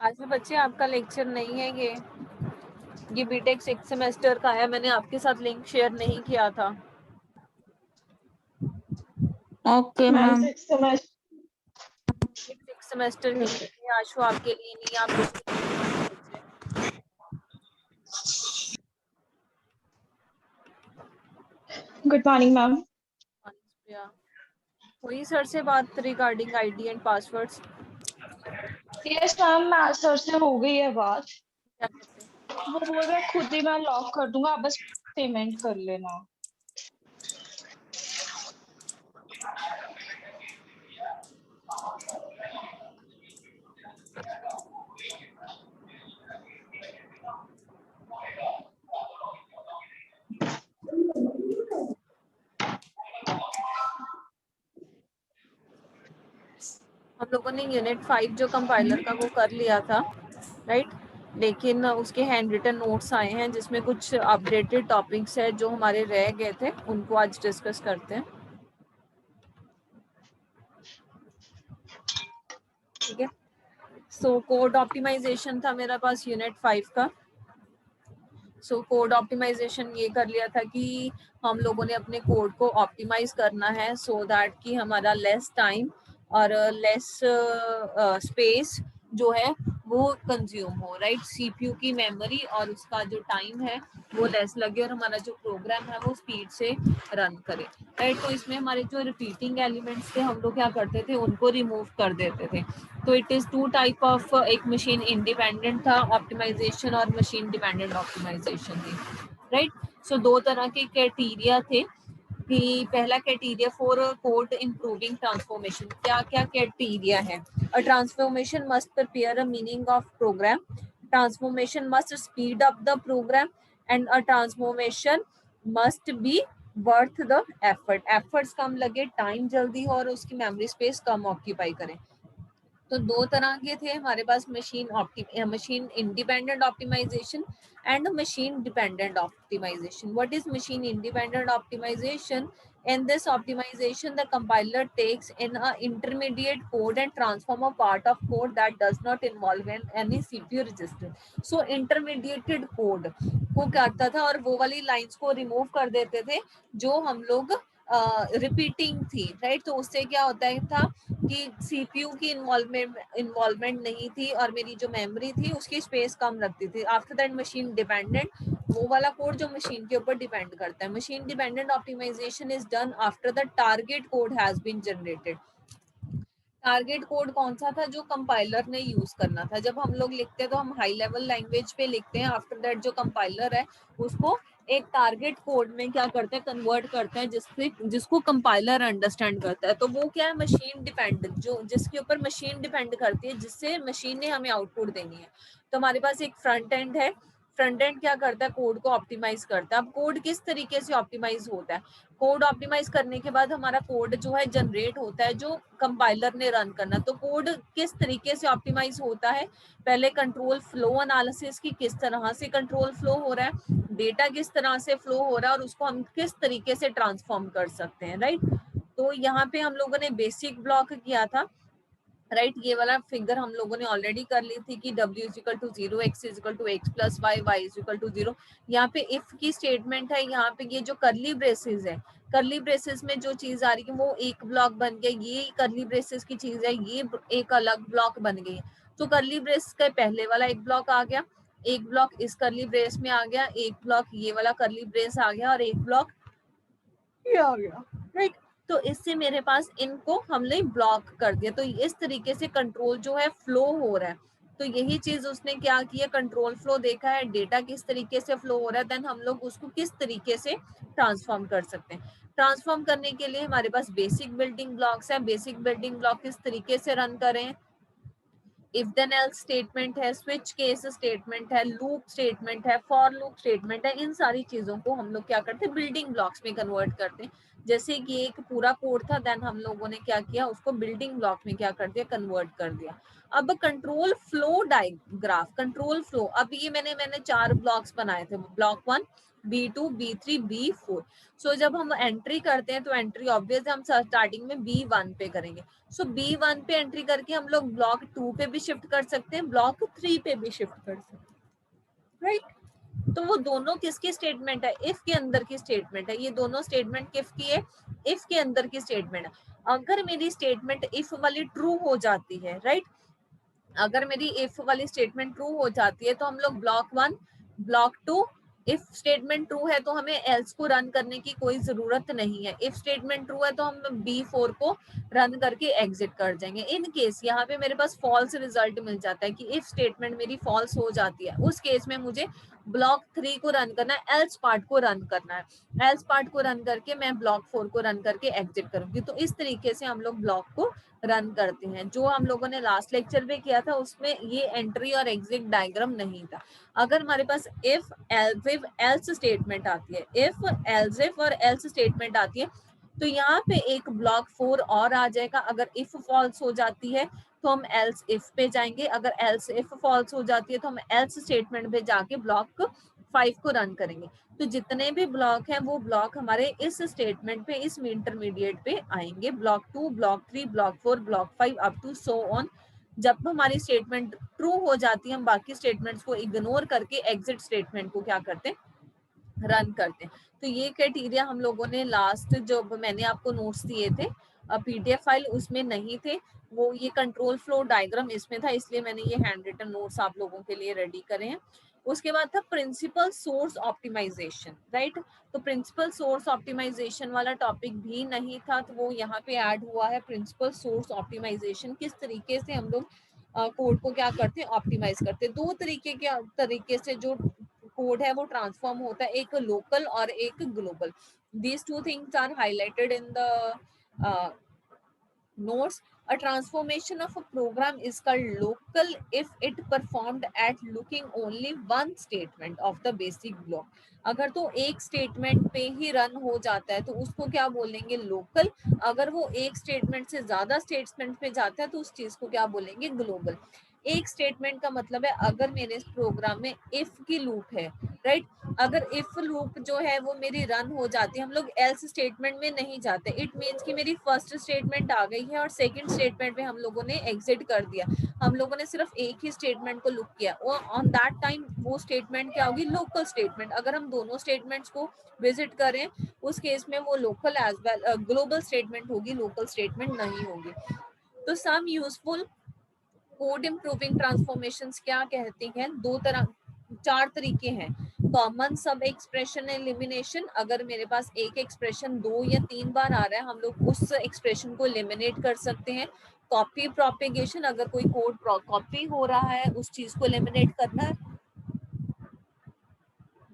आज भी बच्चे आपका लेक्चर नहीं है। ये बीटेक 6 सेमेस्टर का है। मैंने आपके साथ लिंक शेयर नहीं किया था। Okay ma'am ma'am. 6 सेमेस्टर के लिए आशु आपके लिए नहीं, आप गुड मॉर्निंग मैम। हुई सर से बात regarding ID and passwords? Yes ma'am, मैं सर से हो गई है बात। क्या कहते हैं? वो बोल रहे खुद ही मैं लॉक कर दूंगा, आप बस पेमेंट कर लेना। हम लोगों ने यूनिट 5 जो कंपाइलर का वो कर लिया था, राइट? लेकिन उसके हैंड रिटन नोट्स आए हैं जिसमें कुछ अपडेटेड टॉपिक्स है जो हमारे रह गए थे, उनको आज डिस्कस करते हैं। ठीक है। सो कोड ऑप्टिमाइजेशन था मेरे पास यूनिट 5 का। सो कोड ऑप्टिमाइजेशन ये कर लिया था कि हम लोगों ने अपने कोड को ऑप्टिमाइज करना है सो दैट कि हमारा लेस टाइम और लेस स्पेस जो है वो कंज्यूम हो, राइट? सीपीयू की मेमोरी और उसका जो टाइम है वो लेस लगे और हमारा जो प्रोग्राम है वो स्पीड से रन करे, राइट? तो इसमें हमारे जो रिपीटिंग एलिमेंट्स थे हम लोग क्या करते थे, उनको रिमूव कर देते थे। तो it is two type of, एक मशीन इंडिपेंडेंट था ऑप्टिमाइजेशन और मशीन डिपेंडेंट ऑप्टिमाइजेशन थी, राइट? सो दो तरह के क्राइटेरिया थे कि पहला criteria for code improving transformation. क्या क्या क्राइटेरिया है? A transformation must prepare a meaning of program, transformation must speed up the program and a transformation must be worth the effort. Efforts कम लगे, टाइम जल्दी हो और उसकी मेमोरी स्पेस कम occupy करें। तो दो तरह के थे हमारे पास, machine independent optimisation and machine dependent optimisation. What is machine independent optimisation? In this optimization, the compiler takes in a intermediate code and transform a part of code that does not involve any CPU register. So intermediated code को करता था और वो वाली lines को remove कर देते थे जो हम लोग रिपीटिंग थी, राइट? तो उससे क्या होता है था कि सीपीयू की इन्वॉल्वमेंट नहीं थी और मेरी जो मेमोरी थी उसकी स्पेस कम लगती थी। आफ्टर दैट मशीन डिपेंडेंट, वो वाला कोड जो मशीन के ऊपर डिपेंड करता है। Machine dependent optimization is done after the target code has been generated. Target code कौन सा था? जो कंपाइलर ने यूज करना था। जब हम लोग लिखते हैं तो हम हाई लेवल लैंग्वेज पे लिखते हैं, आफ्टर दैट जो कंपाइलर है उसको एक टारगेट कोड में क्या करते हैं, कन्वर्ट करते हैं जिसको कंपाइलर अंडरस्टैंड करता है। तो वो क्या है? मशीन डिपेंडेंट, जो जिसके ऊपर मशीन डिपेंड करती है, जिससे मशीन ने हमें आउटपुट देनी है। तो हमारे पास एक फ्रंट एंड है। फ्रंट एंड क्या करता है? कोड को ऑप्टिमाइज करता है। अब कोड किस तरीके से ऑप्टिमाइज होता है? कोड ऑप्टिमाइज करने के बाद हमारा कोड जो है जनरेट होता है जो कंपाइलर ने रन करना। तो कोड किस तरीके से ऑप्टिमाइज होता है? पहले कंट्रोल फ्लो एनालिसिस की, किस तरह से कंट्रोल फ्लो हो रहा है, डेटा किस तरह से फ्लो हो रहा है और उसको हम किस तरीके से ट्रांसफॉर्म कर सकते हैं, राइट? तो यहाँ पे हम लोगों ने बेसिक ब्लॉक किया था, राइट? ये वाला फिगर हम लोगों ने ऑलरेडी कर ली थी कि w is equal to 0, x is equal to x plus y, y is equal to 0। यहाँ पे इफ की स्टेटमेंट है, यहाँ पे ये जो करली ब्रेसेस है, करली ब्रेसेस में जो चीज आ रही है वो एक ब्लॉक बन गया, ये करली ब्रेसेस की चीज है, ये एक अलग ब्लॉक बन गई। तो करली ब्रेस का पहले वाला एक ब्लॉक आ गया, एक ब्लॉक इस करली ब्रेस में आ गया, एक ब्लॉक ये वाला करली ब्रेस आ गया और एक ब्लॉक ये आ गया, राइट? तो इससे मेरे पास इनको हमने ब्लॉक कर दिया। तो इस तरीके से कंट्रोल जो है फ्लो हो रहा है। तो यही चीज उसने क्या किया, कंट्रोल फ्लो देखा है, डेटा किस तरीके से फ्लो हो रहा है, देन हम लोग उसको किस तरीके से ट्रांसफॉर्म कर सकते हैं। ट्रांसफॉर्म करने के लिए हमारे पास बेसिक बिल्डिंग ब्लॉक्स है। बेसिक बिल्डिंग ब्लॉक किस तरीके से रन करें? इफ देन एल्स स्टेटमेंट है, स्विच केस स्टेटमेंट है, लूप स्टेटमेंट है, फॉर लूप स्टेटमेंट है। इन सारी चीजों को हम लोग क्या करते हैं, बिल्डिंग ब्लॉक्स में कन्वर्ट करते हैं। जैसे कि एक पूरा कोड था, देन हम लोगों ने क्या किया, उसको बिल्डिंग ब्लॉक में क्या कर दिया, कन्वर्ट कर दिया। अब control flow digraph, control flow, अब ये मैंने 4 ब्लॉक्स बनाए थे। Block 1 B2, B3, B4। सो जब हम एंट्री करते हैं तो एंट्री ऑब्वियस हम स्टार्टिंग में B1 पे करेंगे। सो B1 पे एंट्री करके हम लोग ब्लॉक 2 पे भी शिफ्ट कर सकते हैं, ब्लॉक 3 पे भी शिफ्ट कर सकते हैं, राइट। तो वो दोनों किसकी स्टेटमेंट है? इफ के अंदर की स्टेटमेंट है। ये दोनों स्टेटमेंट किसकी है? इफ के अंदर की स्टेटमेंट है। अगर मेरी स्टेटमेंट इफ वाली ट्रू हो जाती है, राइट, अगर मेरी इफ वाली स्टेटमेंट ट्रू हो जाती है तो हम लोग block 1, block 2, if statement true है तो हमें एल्स को रन करने की कोई जरूरत नहीं है। इफ स्टेटमेंट ट्रू है तो हम B4 को रन करके एग्जिट कर जाएंगे। इन केस यहाँ पे मेरे पास फॉल्स रिजल्ट मिल जाता है कि इफ स्टेटमेंट मेरी फॉल्स हो जाती है, उस केस में मुझे ब्लॉक 3 को रन करना है, एल्स पार्ट को रन करना है। एल्स पार्ट को रन करके मैं ब्लॉक 4 को रन करके एग्जिट करूंगी। तो इस तरीके से हम लोग ब्लॉक को रन करते हैं। जो हम लोगों ने लास्ट लेक्चर में किया था उसमें ये एंट्री और एग्जिट डायग्राम नहीं था। अगर हमारे पास इफ एल्स स्टेटमेंट आती है, इफ एल्स इफ और एल्स स्टेटमेंट आती है तो यहाँ पे एक ब्लॉक 4 और आ जाएगा। अगर इफ फॉल्स हो जाती है तो हम एल्स इफ पे जाएंगे, अगर एल्स इफ फॉल्स हो जाती है तो हम एल्स स्टेटमेंट पे जाके ब्लॉक 5 को रन करेंगे। तो जितने भी ब्लॉक हैं वो ब्लॉक हमारे इस स्टेटमेंट पे, इस इंटरमीडिएट पे आएंगे। Block 2, block 3, block 4, block 5 up to so on. जब हमारी स्टेटमेंट ट्रू हो जाती है हम बाकी स्टेटमेंट्स को इग्नोर करके एग्जिट स्टेटमेंट को क्या करते हैं? रन करते हैं। तो ये क्राइटेरिया हम लोगों ने लास्ट जो मैंने आपको नोट्स दिए थे PDF फाइल उसमें नहीं थे, वो ये कंट्रोल फ्लो डायग्राम इसमें था, इसलिए मैंने ये हैंड रिटन नोट्स आप लोगों के लिए रेडी करे हैं। उसके बाद था प्रिंसिपल सोर्स ऑप्टिमाइजेशन, राइट। तो प्रिंसिपल सोर्स ऑप्टिमाइजेशन वाला टॉपिक भी नहीं था, तो वो यहाँ पे ऐड हुआ है। प्रिंसिपल सोर्स ऑप्टिमाइजेशन किस तरीके से हम लोग कोड को क्या करते हैं? ऑप्टिमाइज करते हैं। दो तरीके से जो कोड है वो ट्रांसफॉर्म होता है, एक लोकल और एक global. These two things are highlighted in the notes. A transformation of a program is called local if it performed at looking only one statement of the basic block. अगर तो एक statement पे ही run हो जाता है तो उसको क्या बोलेंगे? लोकल। अगर वो एक स्टेटमेंट से ज्यादा स्टेटमेंट पे जाता है तो उस चीज को क्या बोलेंगे? ग्लोबल। एक स्टेटमेंट का मतलब है अगर मेरे इस प्रोग्राम में इफ की लूप है, राइट, अगर इफ लूप जो है वो मेरी रन हो जाती है, हम लोग एल्स स्टेटमेंट में नहीं जाते। इट मींस कि मेरी फर्स्ट स्टेटमेंट आ गई है और सेकंड स्टेटमेंट में हम लोगों ने एग्जिट कर दिया, हम लोगों ने सिर्फ एक ही स्टेटमेंट को लुक किया, और ऑन दैट टाइम वो स्टेटमेंट क्या होगी? Local statement. अगर हम दोनों स्टेटमेंट्स को विजिट करें उस केस में वो local as well global statement होगी, लोकल स्टेटमेंट नहीं होगी। तो some useful code improving transformations क्या कहते हैं? चार तरीके हैं। कॉमन सब एक्सप्रेशन एलिमिनेशन, अगर मेरे पास एक एक्सप्रेशन 2 या 3 बार आ रहा है हम लोग उस एक्सप्रेशन को एलिमिनेट कर सकते हैं। कॉपी प्रोपेगेशन, अगर कोई कोड कॉपी हो रहा है उस चीज को एलिमिनेट करना है।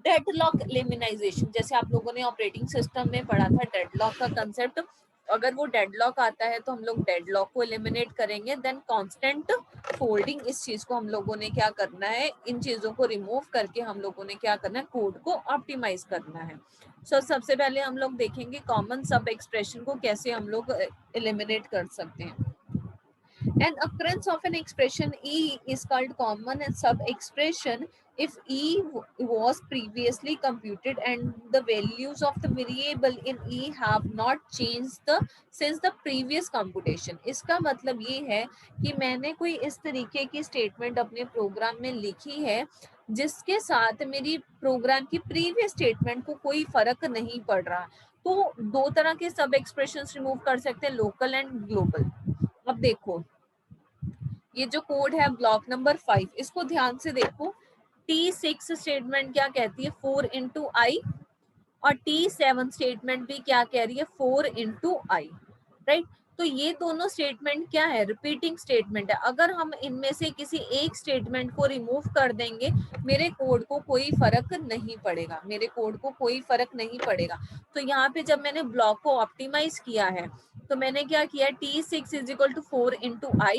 डेडलॉक एलिमिनाइजेशन, जैसे आप लोगों ने ऑपरेटिंग सिस्टम में पढ़ा था डेडलॉक का कंसेप्ट, अगर वो डेडलॉक आता है तो हम लोग डेडलॉक को एलिमिनेट करेंगे। देन कांस्टेंट फोल्डिंग, इस चीज को हम लोगों ने क्या करना है? इन चीजों को रिमूव करके हम लोगों ने क्या करना है? कोड को ऑप्टिमाइज करना है। सो सबसे पहले हम लोग देखेंगे कॉमन सब एक्सप्रेशन को कैसे हम लोग एलिमिनेट कर सकते हैं। An occurrence of an expression E is called common sub expression if E was previously computed and the values of the variable in E have not changed since the previous computation. इसका मतलब ये है कि मैंने कोई इस तरीके की स्टेटमेंट अपने प्रोग्राम में लिखी है जिसके साथ मेरी प्रोग्राम की प्रीवियस स्टेटमेंट को कोई फर्क नहीं पड़ रहा, तो दो तरह के सब एक्सप्रेशंस रिमूव कर सकते हैं, लोकल एंड ग्लोबल। अब देखो ये जो कोड है ब्लॉक नंबर 5, इसको ध्यान से देखो। T6 स्टेटमेंट क्या कहती है? 4 into I, और T7 स्टेटमेंट भी क्या कह रही है? 4 into I, राइट। तो ये दोनों स्टेटमेंट क्या है? रिपीटिंग स्टेटमेंट है। अगर हम इनमें से किसी एक स्टेटमेंट को रिमूव कर देंगे मेरे कोड को कोई फर्क नहीं पड़ेगा, मेरे कोड को कोई फर्क नहीं पड़ेगा। तो यहाँ पे जब मैंने ब्लॉक को ऑप्टिमाइज किया है तो मैंने क्या किया? T6 is equal to 4 into I,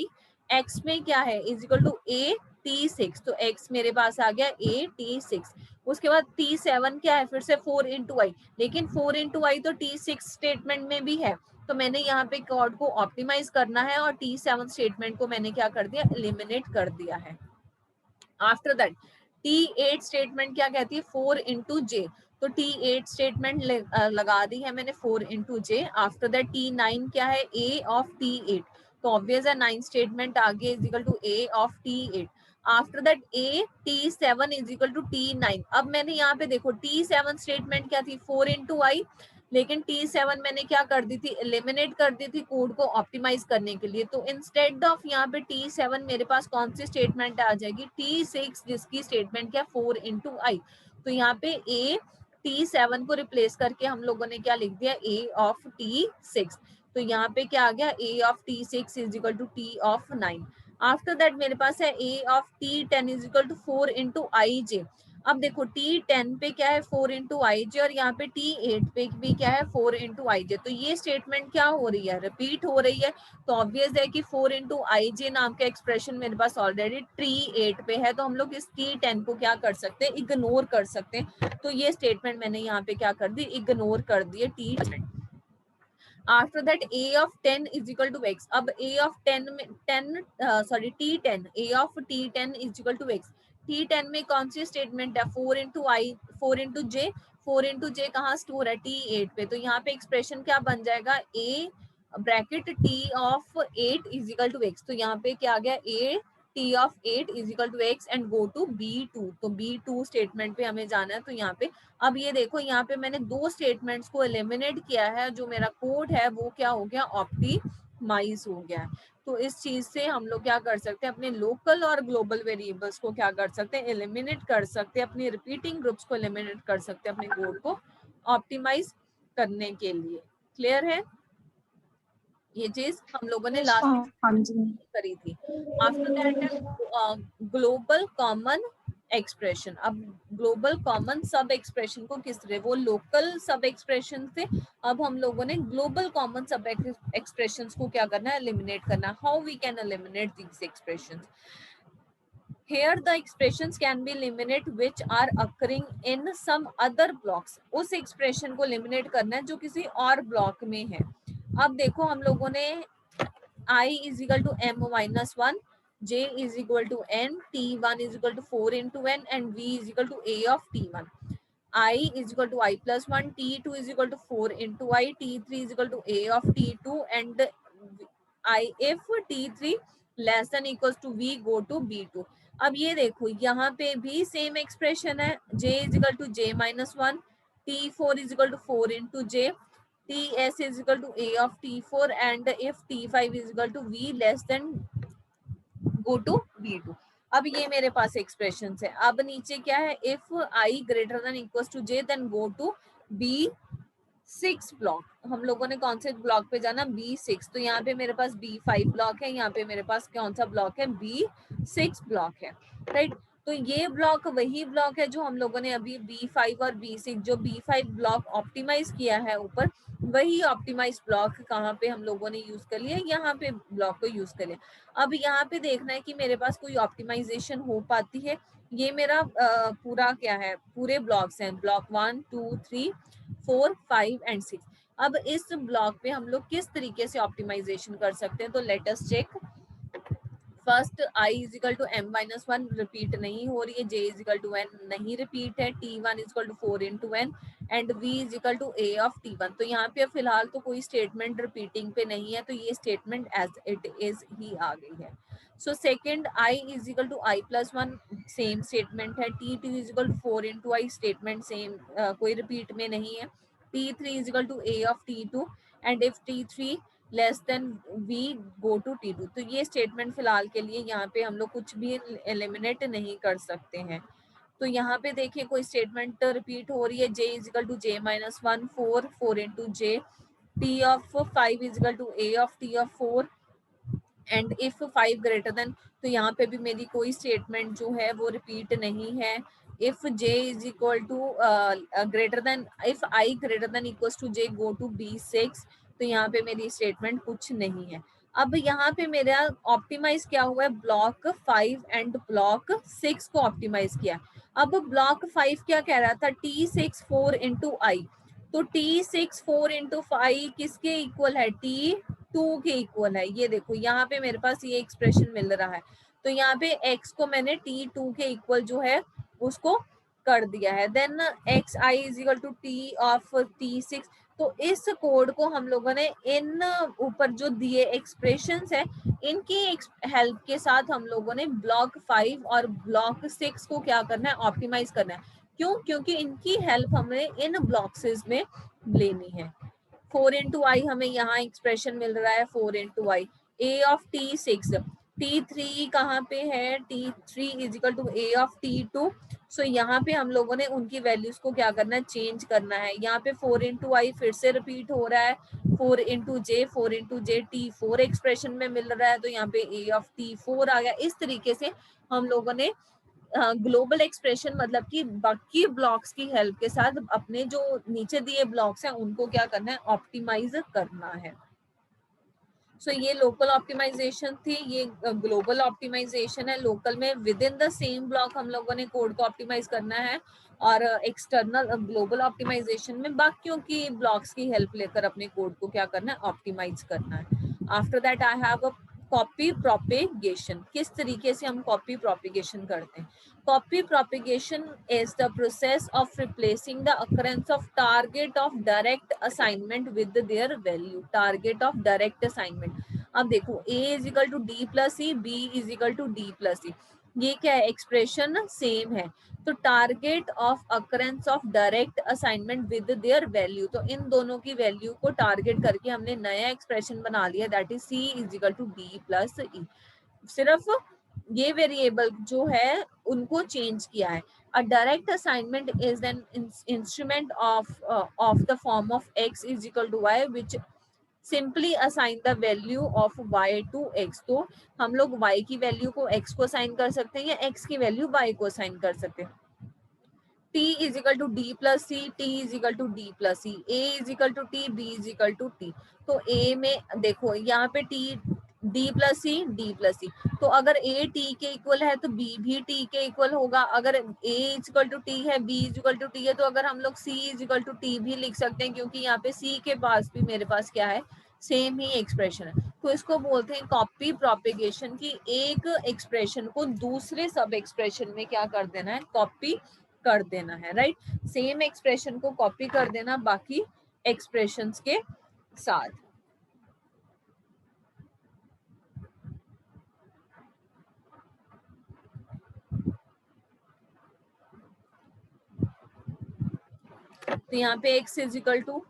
x में क्या है? Is equal to A T6, तो x मेरे पास आ गया A T6। उसके बाद T7 क्या है? फिर से 4 into I, लेकिन 4 into I तो T6 स्टेटमेंट में भी है, तो मैंने यहाँ पे कोड को ऑप्टिमाइज करना है और T7 स्टेटमेंट को मैंने क्या कर दिया? एलिमिनेट कर दिया है। आफ्टर दैट T8 स्टेटमेंट क्या कहती है? 4 into J, तो T8 स्टेटमेंट लगा दी है मैंने 4 into J. After that T9 क्या है, A ऑफ T8, तो ऑब्वियस है 9 स्टेटमेंट आगे is equal to A of T8। After that A T7 is equal to T9। अब मैंने यहाँ पे देखो T7 स्टेटमेंट क्या थी, 4 इंटू आई, लेकिन T7 मैंने क्या कर दी थी, एलिमिनेट कर दी थी कोड को ऑप्टिमाइज करने के लिए। तो इंस्टेड ऑफ यहाँ पे T7 मेरे पास कौन सी स्टेटमेंट आ जाएगी, T6, जिसकी स्टेटमेंट क्या, 4 इंटू आई। तो यहाँ पे A T7 को रिप्लेस करके हम लोगों ने क्या लिख दिया, A ऑफ T6। तो यहाँ पे क्या आ गया, A of T6 is equal to T of 9। After that मेरे पास है A of T10 is equal to 4 into I J. अब देखो T10 पे क्या है, 4 इंटू आई जे, और यहाँ पे T8 पे भी क्या है, 4 इंटू आई जे। तो ये स्टेटमेंट क्या हो रही है, रिपीट हो रही है। तो ऑब्वियस है कि 4 इंटू आई जे नाम का एक्सप्रेशन मेरे पास ऑलरेडी T8 पे है, तो हम लोग इस T10 को क्या कर सकते हैं, इग्नोर कर सकते हैं। तो ये स्टेटमेंट मैंने यहाँ पे क्या कर दी, इग्नोर कर दिए T10। After that A of 10 is equal to x। अब A ऑफ 10 में T10, A of T10 is equal to x। T10 में कौन सी स्टेटमेंट है, 4 into i, 4 into j. 4 into j कहाँ स्टोर है, T8 पे। तो यहाँ पे एक्सप्रेशन क्या बन जाएगा, A bracket T of 8 is equal to x। तो यहाँ पे क्या आ गया, A T of 8 is equal to x and go to B2। तो B2 स्टेटमेंट पे हमें जाना है। तो यहाँ पे अब ये देखो, यहाँ पे मैंने दो स्टेटमेंट्स को एलिमिनेट किया है, जो मेरा कोड है वो क्या हो गया, ऑप्टिमाइज हो गया है। तो इस चीज से हम लोग क्या कर सकते हैं, अपने लोकल और ग्लोबल वेरिएबल्स को क्या कर सकते हैं, एलिमिनेट कर सकते हैं, अपनी रिपीटिंग ग्रुप्स को एलिमिनेट कर सकते हैं अपने कोड को ऑप्टिमाइज करने के लिए। क्लियर है, ये चीज हम लोगों ने यस लास्ट मैम, हाँ जी। करी थी। आफ्टर दैट है ग्लोबल कॉमन एक्सप्रेशन। अब ग्लोबल कॉमन सब एक्सप्रेशन को किस तरह, वो लोकल सब एक्सप्रेशन थे, अब हम लोगों ने ग्लोबल कॉमन सब एक्सप्रेशन को क्या करना है, एलिमिनेट करना। How we can eliminate these expressions, here the expressions can be eliminated which are occurring in some other blocks। उस एक्सप्रेशन को एलिमिनेट करना है जो किसी और ब्लॉक में है। अब देखो हम लोगों ने I is equal to m minus 1, j is equal to n, t1 is equal to 4 into n, and v is equal to a of t1। I is equal to I plus 1, t2 is equal to 4 into I, t3 is equal to a of t2, and I if t3 less than equals to v go to b2। अब ये देखो यहाँ पे भी same expression है, j is equal to j minus 1, t4 is equal to 4 into j, ts is equal to a of t4, and if t5 is equal to v less than go to b2। अब ये मेरे पास expression है। अब नीचे क्या है, if i greater than equal to j then go to B6 block. हम लोगों ने कौन से ब्लॉक पे जाना, B6। तो यहाँ पे मेरे पास B5 ब्लॉक है, यहाँ पे मेरे पास कौन सा ब्लॉक है, B6 ब्लॉक है, राइट। तो ये ब्लॉक वही ब्लॉक है जो हम लोगों ने अभी B5 और B6, जो B5 ब्लॉक ऑप्टिमाइज किया है ऊपर, वही ऑप्टिमाइज ब्लॉक कहाँ पे हम लोगों ने यूज कर लिया, यहाँ पे ब्लॉक को यूज कर लिया। अब यहाँ पे देखना है कि मेरे पास कोई ऑप्टिमाइजेशन हो पाती है। ये मेरा पूरा क्या है, पूरे ब्लॉक्स हैं, ब्लॉक 1 2 3 4 5 एंड 6। अब इस ब्लॉक पे हम लोग किस तरीके से ऑप्टिमाइजेशन कर सकते हैं, तो let us check. First I is equal to m minus 1 repeat नहीं हो रही है, j is equal to n नहीं रिपीट है, t1 is equal to 4 into n, and v is equal to a of t1। तो यहाँ पे फिलहाल तो कोई स्टेटमेंट रिपीटिंग पे नहीं है, तो ये स्टेटमेंट एज इट इज ही आ गई है। So second I is equal to I plus 1 same statement है, t2 is equal to 4 into I statement same, कोई रिपीट में नहीं है, t3 is equal to a of t2, and if t3 less then we go to T2। तो ये statement फिलहाल के लिए यहाँ पे हम लोग कुछ भी एलिमिनेट नहीं कर सकते हैं। तो यहाँ पे देखिए कोई स्टेटमेंट रिपीट हो रही है, j is equal to j minus 1 4 into j, t of 5 is equal to a of t of 4, and if 5 greater than, तो यहाँ पे भी मेरी कोई स्टेटमेंट जो है वो रिपीट नहीं है। If j is equal to greater than, if I greater than equal to j go to B6, तो यहाँ पे मेरी स्टेटमेंट कुछ नहीं है। अब यहाँ पे मेरा ऑप्टिमाइज क्या हुआ है, ब्लॉक 5 एंड ब्लॉक 6 को ऑप्टिमाइज किया। अब ब्लॉक 5 क्या कह रहा था, T6 4 इंटू आई, तो T6 4 इंटू 5 किसके इक्वल है, T2 के इक्वल है। ये देखो यहाँ पे मेरे पास ये एक्सप्रेशन मिल रहा है। तो यहाँ पे x को मैंने T2 के इक्वल जो है उसको कर दिया है। Then x i is equal to t of T6। तो इस कोड को हम लोगों ने इन ऊपर जो दिए एक्सप्रेशंस है इनकी हेल्प के साथ हम लोगों ने ब्लॉक 5 और ब्लॉक 6 को क्या करना है, ऑप्टिमाइज करना है। क्यों? क्योंकि इनकी हेल्प हमें इन ब्लॉक्सेस में लेनी है। 4 इंटू आई हमें यहाँ एक्सप्रेशन मिल रहा है 4 into I. A of T6, T3 कहाँ पे है, T3 is equal to a of T2। So यहाँ पे हम लोगों ने उनकी वैल्यूज को क्या करना है, चेंज करना है। यहाँ पे 4 इंटू आई फिर से रिपीट हो रहा है, 4 इंटू जे, 4 इंटू जे T4 एक्सप्रेशन में मिल रहा है, तो यहाँ पे ए ऑफ T4 आ गया। इस तरीके से हम लोगों ने ग्लोबल एक्सप्रेशन मतलब कि बाकी ब्लॉक्स की हेल्प के साथ अपने जो नीचे दिए ब्लॉक्स हैं उनको क्या करना है, ऑप्टिमाइज करना है। सो ये लोकल ऑप्टिमाइजेशन थी, ये ग्लोबल ऑप्टिमाइजेशन है। लोकल में with in the same block हम लोगों ने कोड को ऑप्टिमाइज करना है, और एक्सटर्नल ग्लोबल ऑप्टिमाइजेशन में बाकियों की ब्लॉक्स की हेल्प लेकर अपने कोड को क्या करना है, ऑप्टिमाइज करना है। After that I have a copy propagation. किस तरीके से हम कॉपी प्रोपेगेशन करते हैं? Copy propagation is the process of replacing the occurrence of target of direct assignment with their value. Target of direct assignment. अब देखो a is equal to d plus e, b is equal to d plus e. ये क्या है, expression same है। तो target of occurrence of direct assignment with their value, तो इन दोनों की वैल्यू को टारगेट करके हमने नया एक्सप्रेशन बना लिया, that is c is equal to d plus e। सिर्फ ये वेरिएबल जो है उनको चेंज किया है। A direct assignment is an instrument of the form of x is equal to y which simply assign the value of y to x। तो हम लोग y की वैल्यू को x को असाइन कर सकते हैं या x की वैल्यू y को असाइन कर सकते हैं। t is equal to d plus c, t is equal to d plus c, a is equal to t, b is equal to t। तो a में देखो यहाँ पे t d plus c, d plus c, तो अगर a t के equal है तो b भी t के इक्वल होगा। अगर a is equal to t है, b is equal to t है, तो अगर हम लोग c is equal to t भी लिख सकते हैं, क्योंकि यहाँ पे c के पास भी मेरे पास क्या है, सेम ही एक्सप्रेशन है। तो इसको बोलते हैं कॉपी प्रोपेगेशन की। एक एक्सप्रेशन को दूसरे सब एक्सप्रेशन में क्या कर देना है, कॉपी कर देना है, राइट। सेम एक्सप्रेशन को कॉपी कर देना बाकी एक्सप्रेशंस के साथ। तो यहाँ पे x इज इक्वल टू,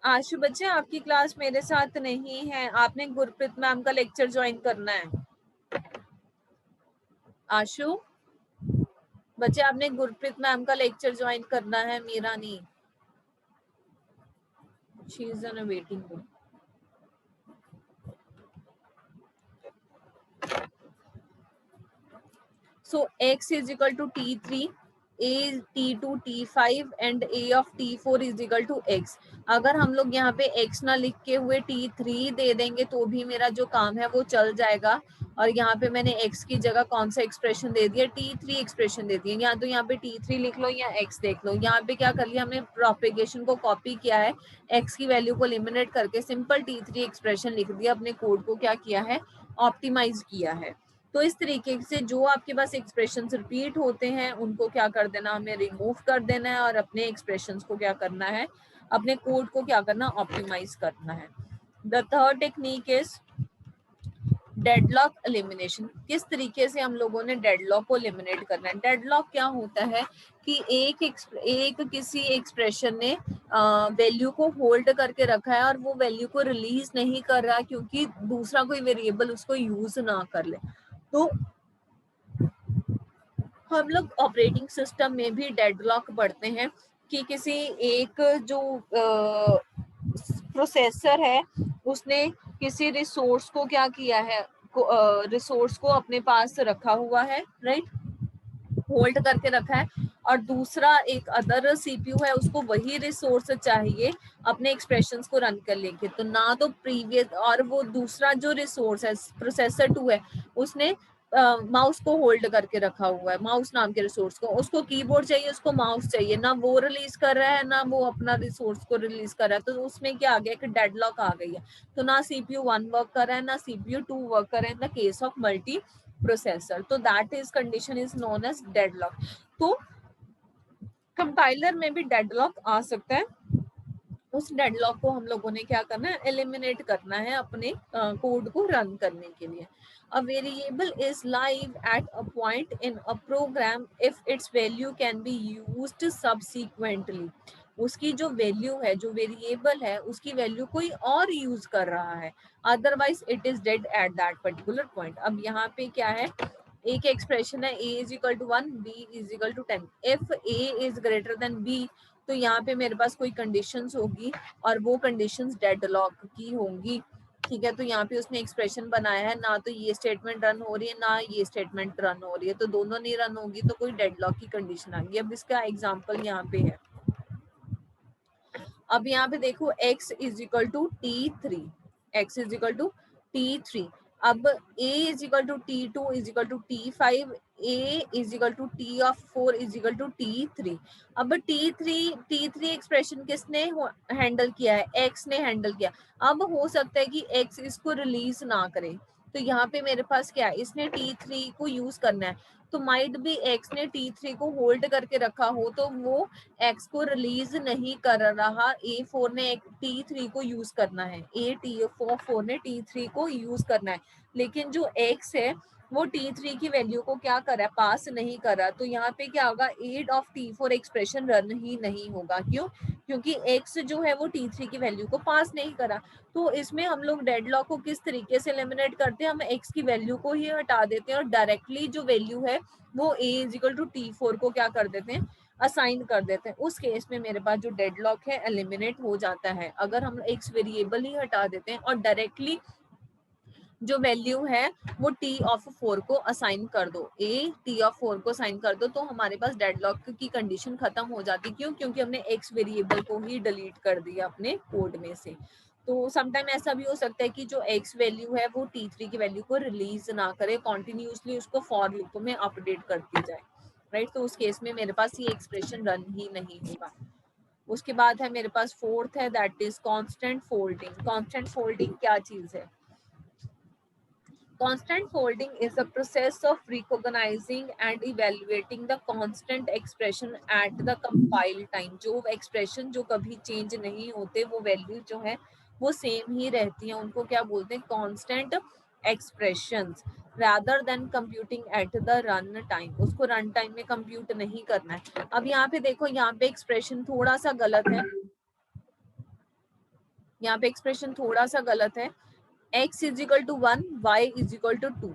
आशु बच्चे आपकी क्लास मेरे साथ नहीं है, आपने गुरप्रीत मैम का लेक्चर ज्वाइन करना है। आशु बच्चे आपने गुरप्रीत मैम का लेक्चर ज्वाइन करना है, मेरा नहीं। She is on a waiting room. So x is equal to T3, a is T2, T5 and a of T4 is equal to x। अगर हम लोग यहाँ पे x ना लिख के हुए T3 दे देंगे तो भी मेरा जो काम है वो चल जाएगा। और यहाँ पे मैंने x की जगह कौन सा एक्सप्रेशन दे दिया, T3 एक्सप्रेशन दे दिया। यहाँ तो यहाँ पे T3 लिख लो या x देख लो। यहाँ पे क्या कर लिया हमने, प्रोपेगेशन को कॉपी किया है, x की वैल्यू को एलिमिनेट करके सिंपल T3 एक्सप्रेशन लिख दिया, अपने कोड को क्या किया है, ऑप्टिमाइज किया है। तो इस तरीके से जो आपके पास एक्सप्रेशंस रिपीट होते हैं उनको क्या कर देना, हमें रिमूव कर देना है, और अपने एक्सप्रेशंस को क्या करना है, अपने कोड को क्या करना, ऑप्टिमाइज करना है। The third technique is deadlock elimination. किस तरीके से हम लोगों ने डेडलॉक को एलिमिनेट करना है। डेडलॉक क्या होता है कि एक किसी एक्सप्रेशन ने वैल्यू को होल्ड करके रखा है और वो वैल्यू को रिलीज नहीं कर रहा क्योंकि दूसरा कोई वेरिएबल उसको यूज ना कर ले। तो हम लोग ऑपरेटिंग सिस्टम में भी डेडलॉक पढ़ते हैं कि किसी एक जो प्रोसेसर है उसने किसी रिसोर्स को क्या किया है, रिसोर्स को अपने पास रखा हुआ है, राइट, होल्ड करके रखा है, और दूसरा एक अदर सीपीयू है उसको वही रिसोर्स चाहिए अपने एक्सप्रेशंस को रन कर लेके। तो ना तो प्रीवियस, और वो दूसरा जो रिसोर्स है प्रोसेसर 2 है उसने माउस को होल्ड करके रखा हुआ है, माउस नाम के रिसोर्स को, उसको कीबोर्ड चाहिए, उसको माउस चाहिए, ना वो रिलीज कर रहा है ना वो अपना रिसोर्स को रिलीज कर रहा है, तो उसमें क्या आ गया कि डेडलॉक आ गई है। तो ना CPU 1 वर्क कर रहा है ना CPU 2 वर्क कर रहा है in the case of multiprocessor, तो that is condition is known as deadlock. तो कंपाइलर में भी डेडलॉक आ सकता है, उस डेडलॉक को हम लोगों ने क्या करना है, एलिमिनेट करना है अपने कोड को रन करने के लिए। A variable is live at a point in a program if its value can be used subsequently. उसकी जो वैल्यू है, जो वेरिएबल है, उसकी वैल्यू कोई और यूज कर रहा है, otherwise it is dead at that particular point. अब यहाँ पे क्या है, एक एक्सप्रेशन है a is equal to 1, b is equal to 10। If a is greater than b, तो यहाँ पे मेरे पास कोई कंडीशंस होगी और वो कंडीशंस डेडलॉक की होंगी, ठीक है। तो यहाँ पे उसने एक्सप्रेशन बनाया है, ना तो ये स्टेटमेंट रन हो रही है ना ये स्टेटमेंट रन हो रही है, तो दोनों नहीं रन होगी, तो कोई डेडलॉक की कंडीशन आ गई। अब इसका एग्जांपल यहाँ पे है, अब यहाँ पे देखो x is equal to T3, x is equal to T3, अब a is equal to T2 is equal to T5, a is equal to T of 4 is equal to T3। अब T3 एक्सप्रेशन किसने handle किया है, x ने handle किया। अब हो सकता है कि x इसको रिलीज ना करे, तो यहाँ पे मेरे पास क्या है, इसने T3 को यूज करना है, तो माइट भी x ने T3 को होल्ड करके रखा हो, तो वो x को रिलीज नहीं कर रहा, A4 ने T3 को यूज करना है, A4 ने T3 को यूज करना है, लेकिन जो x है वो T3 की वैल्यू को क्या कर रहा है, पास नहीं कर रहा। तो यहाँ पे क्या होगा, add of T4 expression run ही नहीं होगा। क्यों? क्योंकि x जो है वो T3 की वैल्यू को पास नहीं करा। तो इसमें हम लोग डेडलॉक को किस तरीके से एलिमिनेट करते हैं, हम x की वैल्यू को ही हटा देते हैं और डायरेक्टली जो वैल्यू है वो a is equal to T4 को क्या कर देते हैं, असाइन कर देते हैं। उस केस में मेरे पास जो डेडलॉक है एलिमिनेट हो जाता है। अगर हम x वेरिएबल ही हटा देते हैं और डायरेक्टली जो वैल्यू है वो t ऑफ 4 को असाइन कर दो, a t ऑफ 4 को असाइन कर दो, तो हमारे पास डेडलॉक की कंडीशन खत्म हो जाती। क्यों? क्योंकि हमने x वेरिएबल को ही डिलीट कर दिया अपने कोड में से। तो समटाइम ऐसा भी हो सकता है कि जो x वैल्यू है वो T3 की वैल्यू को रिलीज ना करे, कॉन्टिन्यूसली उसको फॉर लूप में अपडेट करती जाए, राइट। तो उस केस में मेरे पास ये एक्सप्रेशन रन ही नहीं होगा। उसके बाद है मेरे पास फोर्थ है, that is constant folding. Constant folding क्या चीज है? Constant folding is the process of recognizing and evaluating the constant expression at the compile time. जो expression जो कभी change नहीं होते, वो value जो है वो same ही रहती है, उनको क्या बोलते हैं, constant expressions, rather than computing at the run time. उसको run time में compute नहीं करना है। अब यहाँ पे देखो, यहाँ पे expression थोड़ा सा गलत है, यहाँ पे एक्सप्रेशन थोड़ा सा गलत है। x is equal to 1, y is equal to 2,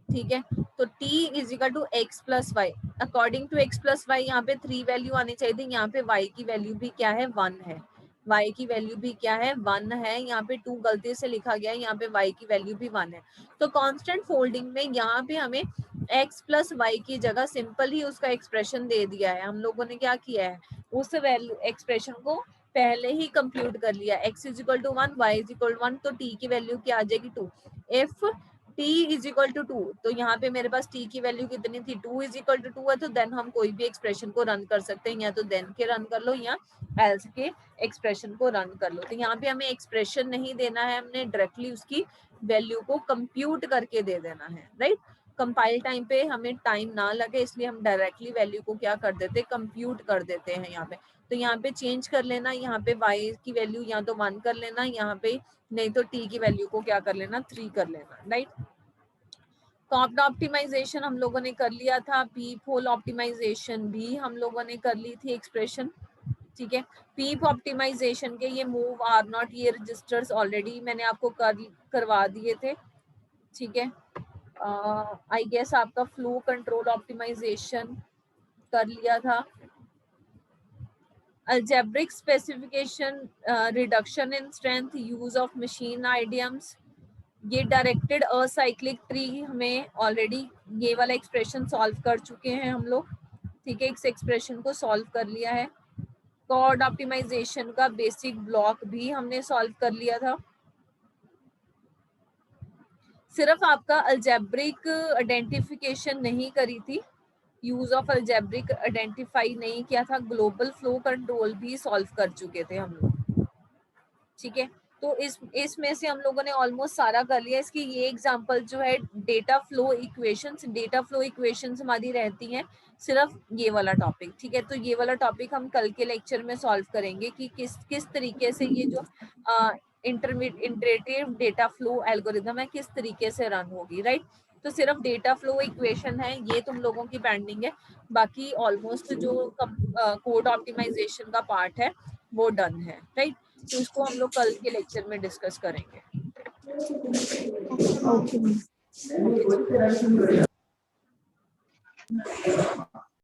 ठीक है। तो t is equal to x plus y, according to x plus y यहाँ पे 3 वैल्यू आनी चाहिए थी, यहाँ पे y की वैल्यू भी क्या है, 1 है, y की वैल्यू भी क्या है, 1 है। यहाँ पे 2 गलती से लिखा गया है, यहाँ पे y की वैल्यू भी 1 है। तो कांस्टेंट फोल्डिंग में यहाँ पे हमें x प्लस वाई की जगह सिंपल ही उसका एक्सप्रेशन दे दिया है। हम लोगों ने क्या किया है, उस वैल्यू एक्सप्रेशन को पहले ही कंप्यूट कर लिया, x is equal to 1, y is equal 1, तो t की वैल्यू क्या आ जाएगी, 2। If t is equal to 2, तो यहाँ पे मेरे पास t की वैल्यू कितनी थी, 2 इज इक्वल टू 2 है, तो देन हम कोई भी एक्सप्रेशन को रन कर सकते हैं, या तो देन के रन कर लो या एल्स के एक्सप्रेशन को रन कर लो। तो यहाँ पे हमें एक्सप्रेशन नहीं देना है, हमने डायरेक्टली उसकी वैल्यू को कंप्यूट करके दे देना है, राइट। कंपाइल टाइम पे हमें टाइम ना लगे, इसलिए हम डायरेक्टली वैल्यू को क्या कर देते, कंप्यूट कर देते हैं यहाँ पे। तो यहाँ पे चेंज कर लेना, यहाँ पे y की वैल्यू या तो 1 कर लेना, यहाँ पे नहीं तो t की वैल्यू को क्या कर लेना, 3 कर लेना, राइट। कॉप्ट ऑप्टिमाइजेशन हम लोगों ने कर लिया था, पीप होल ऑप्टिमाइजेशन भी हम लोगों ने कर ली थी एक्सप्रेशन, ठीक है। पीप ऑप्टिमाइजेशन के ये मूव आर नॉट, ये रजिस्टर्स ऑलरेडी मैंने आपको करवा दिए थे, ठीक है। आई गेस आपका फ्लो कंट्रोल ऑप्टिमाइजेशन कर लिया था। algebraic specification, reduction in strength, use of machine idioms, ये डायरेक्टेड असाइक्लिक ट्री हमें ऑलरेडी ये वाला एक्सप्रेशन सॉल्व कर चुके हैं हम लोग, ठीक है। इस एक्सप्रेशन को सॉल्व कर लिया है। कॉर्ड ऑप्टिमाइजेशन का बेसिक ब्लॉक भी हमने सॉल्व कर लिया था। सिर्फ आपका अलजेब्रिक आइडेंटिफिकेशन नहीं करी थी, यूज ऑफ अलजेब्रिक आइडेंटिफाई नहीं किया था, ग्लोबल फ्लो कंट्रोल भी सॉल्व कर चुके थे हम लोग, ठीक है। तो इसमें से हम लोगों ने ऑलमोस्ट सारा कर लिया। इसकी ये एग्जांपल जो है डेटा फ्लो इक्वेशंस हमारी रहती हैं सिर्फ ये वाला टॉपिक, ठीक है। तो ये वाला टॉपिक हम कल के लेक्चर में सॉल्व करेंगे कि किस तरीके से ये जो इंटरेटिव डेटा फ्लो एल्गोरिदम है किस तरीके से रन होगी, राइट। तो सिर्फ डेटा फ्लो इक्वेशन है ये तुम लोगों की पेंडिंग है, बाकी ऑलमोस्ट जो कोड ऑप्टिमाइजेशन का पार्ट है वो डन है, राइट। तो इसको हम लोग कल के लेक्चर में डिस्कस करेंगे। ओके। ओके।